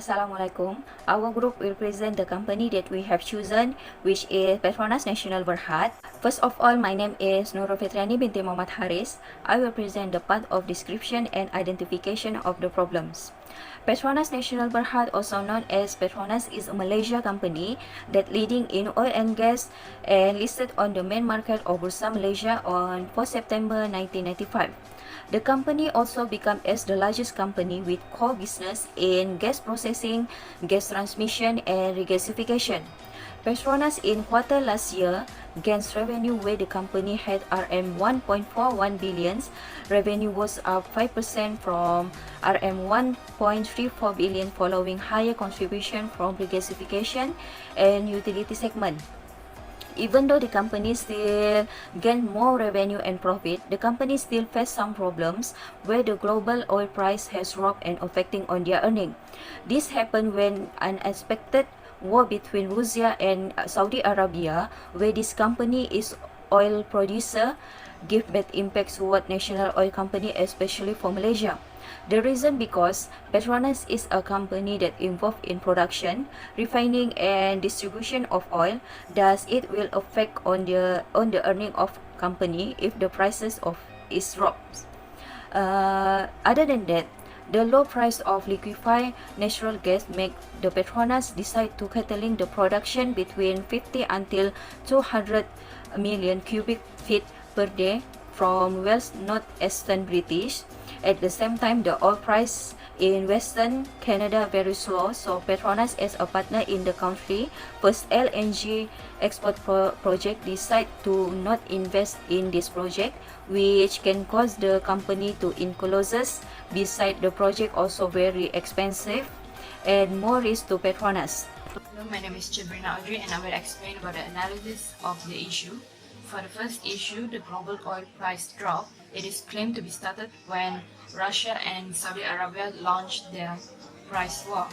Assalamualaikum. Our group will present the company that we have chosen, which is Petronas Nasional Berhad. First of all, my name is NURULFETERYANI binti Muhammad Haris. I will present the part of description and identification of the problems. Petronas Nasional Berhad, also known as Petronas, is a Malaysia company that leading in oil and gas and listed on the main market of Bursa Malaysia on 4 September 1995. The company also became as the largest company with core business in gas processing, gas transmission, and regasification. Petronas in quarter last year gains revenue where the company had RM 1.41 billion. Revenue was up 5% from RM 1.34 billion following higher contribution from regasification and utility segment. Even though the company still gained more revenue and profit, the company still faced some problems where the global oil price has dropped and affecting on their earning. This happened when unexpected war between Russia and Saudi Arabia, where this company is oil producer, give bad impacts toward national oil company, especially for Malaysia. The reason because Petronas is a company that involved in production, refining and distribution of oil, thus it will affect on the earning of company if the prices of is drops. Other than that, the low price of liquefied natural gas make the Petronas decide to curtailing the production between 50 until 200 million cubic feet per day from West Northeastern British. At the same time, the oil price in Western Canada very slow, so Petronas as a partner in the country first LNG export project decide to not invest in this project, which can cause the company to incur losses. Besides, the project also very expensive and more risk to Petronas. Hello, my name is CHERBREENA and I will explain about the analysis of the issue. For the first issue, the global oil price drop. It is claimed to be started when Russia and Saudi Arabia launched their price war.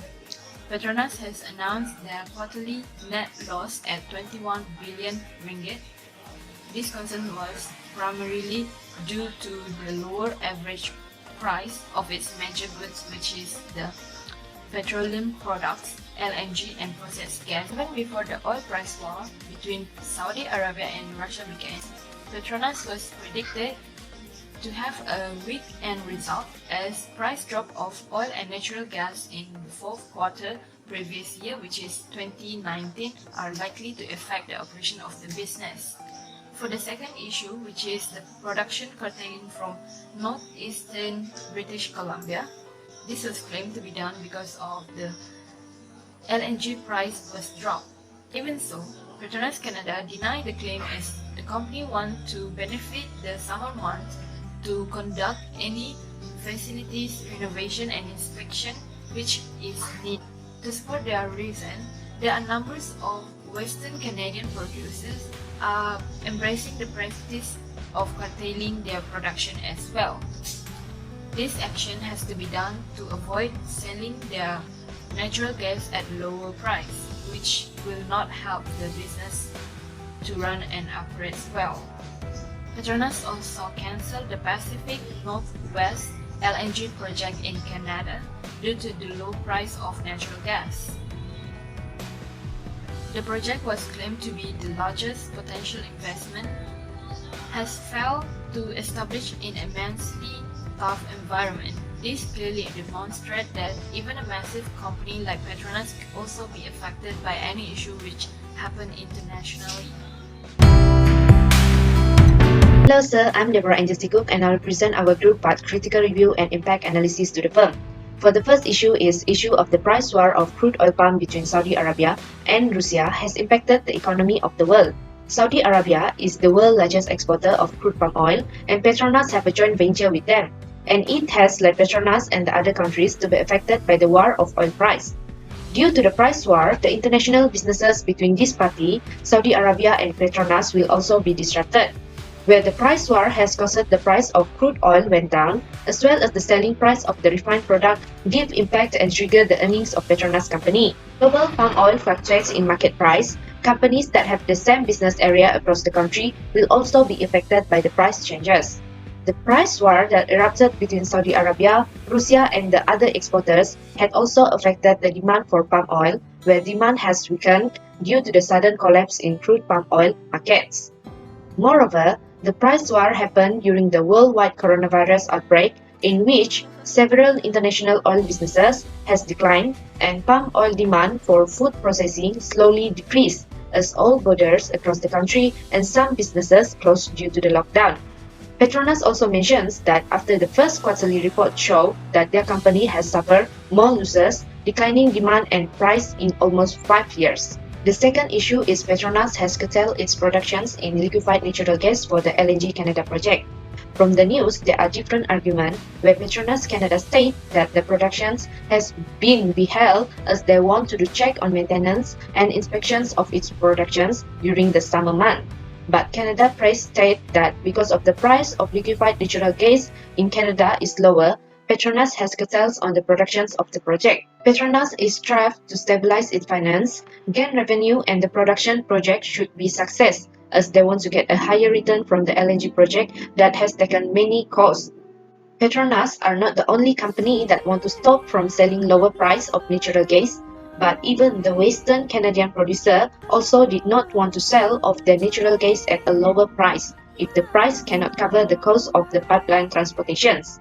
Petronas has announced their quarterly net loss at 21 billion ringgit. This concern was primarily due to the lower average price of its major goods, which is the petroleum products, LNG and processed gas. Even before the oil price war between Saudi Arabia and Russia began, Petronas was predicted to have a weak end result as price drop of oil and natural gas in the fourth quarter previous year, which is 2019, are likely to affect the operation of the business. For the second issue, which is the production curtailing from northeastern British Columbia, this was claimed to be done because of the LNG price was dropped. Even so, Petronas Canada denied the claim as the company want to benefit the summer months to conduct any facilities renovation and inspection which is needed. To support their reason, there are numbers of Western Canadian producers are embracing the practice of curtailing their production as well. This action has to be done to avoid selling their natural gas at lower price, which will not help the business to run and operate well. Petronas also cancelled the Pacific Northwest LNG project in Canada due to the low price of natural gas. The project was claimed to be the largest potential investment, has failed to establish in an immensely tough environment. This clearly demonstrates that even a massive company like Petronas can also be affected by any issue which happen internationally. Hello sir, I'm Deborah and SIKUK and I will present our group part critical review and impact analysis to the firm. For the first issue is issue of the price war of crude oil palm between Saudi Arabia and Russia has impacted the economy of the world. Saudi Arabia is the world's largest exporter of crude palm oil and Petronas have a joint venture with them. And it has led Petronas and the other countries to be affected by the war of oil price. Due to the price war, the international businesses between this party, Saudi Arabia and Petronas will also be disrupted. Where the price war has caused the price of crude oil went down, as well as the selling price of the refined product give impact and trigger the earnings of Petronas company. Global palm oil fluctuates in market price. Companies that have the same business area across the country will also be affected by the price changes. The price war that erupted between Saudi Arabia, Russia and the other exporters had also affected the demand for palm oil, where demand has weakened due to the sudden collapse in crude palm oil markets. Moreover, the price war happened during the worldwide coronavirus outbreak, in which several international oil businesses has declined and palm oil demand for food processing slowly decreased as all borders across the country and some businesses closed due to the lockdown. Petronas also mentions that after the first quarterly report showed that their company has suffered more losses, declining demand and price in almost 5 years. The second issue is Petronas has curtailed its productions in liquefied natural gas for the LNG Canada project. From the news, there are different arguments where Petronas Canada state that the productions has been withheld as they want to do check on maintenance and inspections of its productions during the summer month. But Canada Press state that because of the price of liquefied natural gas in Canada is lower, Petronas has curtails on the productions of the project. Petronas is strive to stabilize its finance, gain revenue and the production project should be success as they want to get a higher return from the LNG project that has taken many costs. Petronas are not the only company that want to stop from selling lower price of natural gas, but even the Western Canadian producer also did not want to sell off their natural gas at a lower price if the price cannot cover the cost of the pipeline transportations.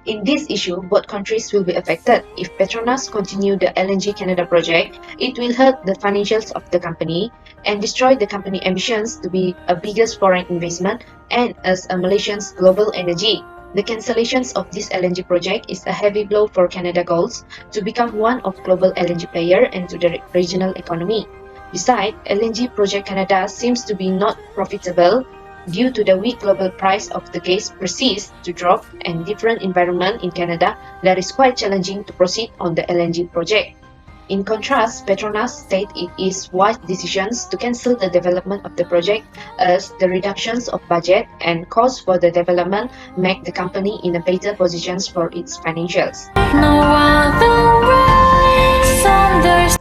In this issue, both countries will be affected. If Petronas continue the LNG Canada project, it will hurt the financials of the company and destroy the company ambitions to be a biggest foreign investment and as a Malaysian's global energy. The cancellations of this LNG project is a heavy blow for Canada goals to become one of global LNG player and to the regional economy. Besides, LNG project Canada seems to be not profitable due to the weak global price of the gas persists to drop and different environment in Canada that is quite challenging to proceed on the LNG project. In contrast, Petronas state it is wise decisions to cancel the development of the project as the reductions of budget and cost for the development make the company in a better positions for its financials.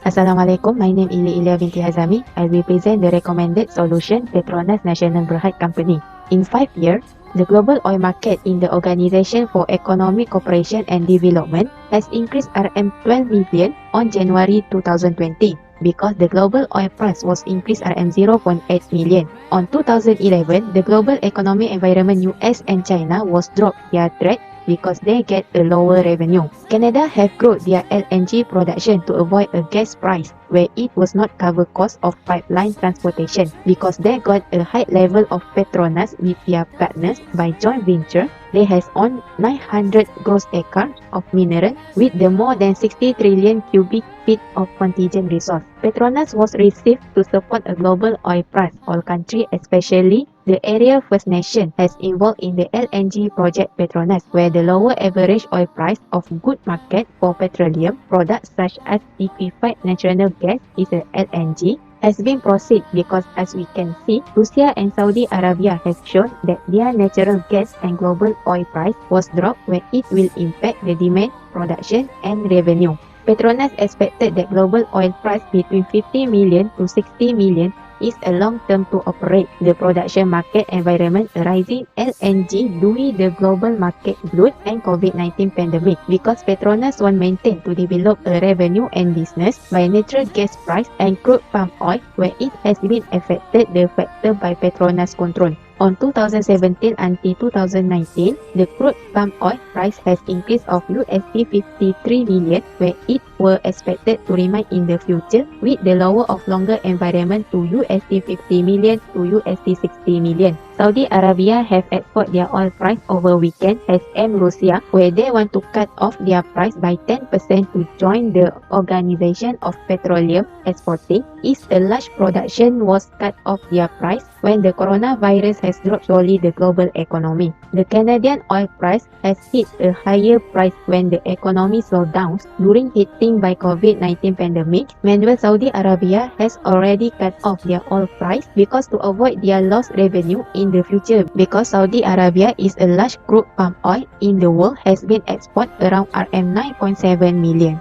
Assalamualaikum, my name is Ilya binti HAZAMI. I will present the recommended solution Petronas Nasional Berhad Company. In 5 years, the global oil market in the Organization for Economic Cooperation and Development has increased RM 12 million on January 2020 because the global oil price was increased RM 0.8 million. On 2011, the global economic environment US and China was dropped their trade because they get a lower revenue. Canada have grown their LNG production to avoid a gas price where it was not cover cost of pipeline transportation because they got a high level of Petronas with their partners by joint venture. They has on 900 gross acre of mineral with the more than 60 trillion cubic feet of contingent resource. Petronas was received to support a global oil price. All countries, especially the area First Nation, has involved in the LNG project Petronas, where the lower average oil price of good market for petroleum products such as liquefied natural gas is a LNG has been proceed because as we can see, Russia and Saudi Arabia has shown that their natural gas and global oil price was dropped where it will impact the demand, production and revenue. Petronas expected that global oil price between 50 million to 60 million is a long term to operate the production market environment arising LNG due the global market glut and COVID-19 pandemic because Petronas want maintain to develop a revenue and business by natural gas price and crude palm oil where it has been affected the factor by Petronas control. On 2017 until 2019, the crude palm oil price has increased of USD 53 million where it were expected to remain in the future with the lower of longer environment to USD 50 million to USD 60 million. Saudi Arabia have export their oil price over weekend as M Russia where they want to cut off their price by 10% to join the Organization of Petroleum Exporting. Is a large production was cut off their price when the coronavirus has dropped slowly the global economy. The Canadian oil price has hit a higher price when the economy slowed down during hitting by COVID-19 pandemic. Meanwhile, Saudi Arabia has already cut off their oil price because to avoid their lost revenue in the future because Saudi Arabia is a large crude palm oil in the world has been export around RM 9.7 million.